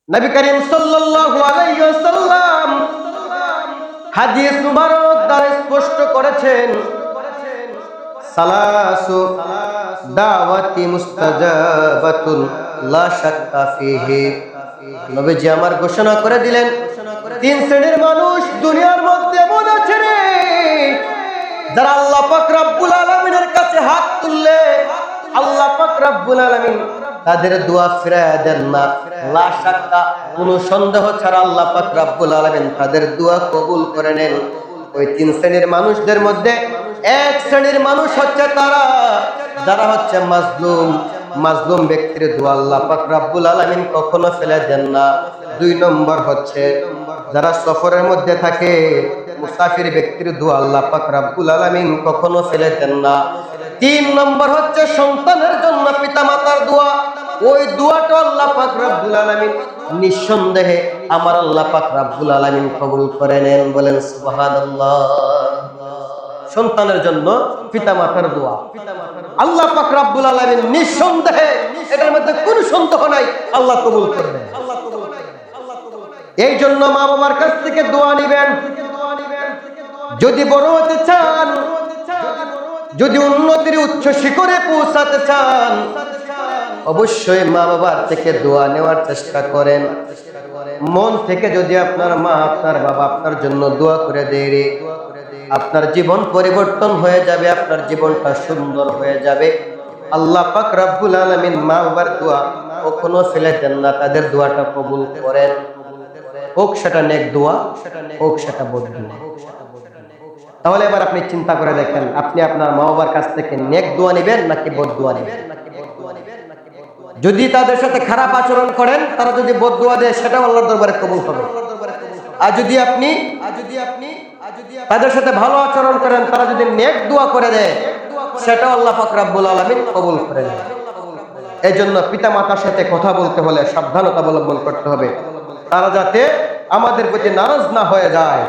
নবী করিম সাল্লাল্লাহু আলাইহি ওয়াসাল্লাম হাদিস মুবারক দ্বারা স্পষ্ট করেছেন, সালাসু দাওয়াতি মুস্তাজাবাতুন লা শাক্কা ফিহি। নবীজি আমার ঘোষণা করে দিলেন, তিন শ্রেণীর মানুষ দুনিয়ার মধ্যে এমন আছে রে, যারা আল্লাহ পাক রব্বুল আলামিনের কাছে হাত তুললে আল্লাহ পাক রব্বুল আলামিন তাদের দোয়া ফিরায় দেন না। লা শাক্কা, কোনো সন্দেহ ছাড়া আল্লাহ পাক রব্বুল আলামিন তাদের দোয়া কবুল করে নেন। ওই তিন শ্রেণীর মানুষদের মধ্যে এক শ্রেণীর মানুষ হচ্ছে তারা যারা হচ্ছে মাজলুম ব্যক্তির দোয়া আল্লাহ পাক রব্বুল আলামিন কখনো ফেলে দেন না। দুই নম্বর হচ্ছে যারা সফরের মধ্যে থাকে, মুসাফির ব্যক্তির দোয়া আল্লাহ পাক রব্বুল আলামিন কখনো ফেলে দেন না। তিন নম্বর হচ্ছে সন্তানের জন্য পিতামাতার দোয়া, ওই দোয়াটা আল্লাহ পাক রব্বুল আলামিন নিঃসন্দেহে আমার আল্লাহ পাক রব্বুল আলামিন কবুল করে নেন। বলেন সুবহানাল্লাহ। সন্তানের জন্য পিতামাতার দোয়া আল্লাহ পাক রব্বুল আলামিন নিঃসন্দেহে, এটার মধ্যে কোনো সন্দেহ নাই, আল্লাহ কবুল করবেন। এই জন্য মা বাবার কাছ থেকে দোয়া নেবেন। যদি বড় হতে চান, যদি উন্নতির উচ্চ শিখরে পৌঁছাতে চান, অবশ্যই মা বাবার থেকে দোয়া নেওয়ার চেষ্টা করেন। মন থেকে যদি আপনার মা আপনার বাবা আপনার জন্য দোয়া করে দেয়, আপনার জীবন পরিবর্তন হয়ে যাবে, আপনার জীবনটা সুন্দর হয়ে যাবে। আল্লাহ পাক রব্বুল আলামিন মা বাবার দোয়া কখনো ফেলে দেন না, তাদের দোয়াটা কবুল করেন। হোক সেটা নেক দোয়া, হোক সেটা বদ দোয়া। তাহলে এবার আপনি চিন্তা করে দেখেন, আপনি আপনার মা বাবার কাছ থেকে নেক দোয়া নেবেন নাকি বদ দোয়া নেবেন? যদি তাদের সাথে খারাপ আচরণ করেন, তারা যদি বদ দোয়া দেয়, সেটাও আল্লাহর দরবারে কবুল হবে। আর যদি আপনি তাদের সাথে ভালো আচরণ করেন, তারা যদি নেক দোয়া করে দেয়, সেটাও আল্লাহ পাক রব্বুল আলামিন কবুল করে নেয়। এই জন্য পিতা মাতার সাথে কথা বলতে হলে সাবধানতা অবলম্বন করতে হবে, তারা যাতে আমাদের প্রতি নারাজ না হয়ে যায়।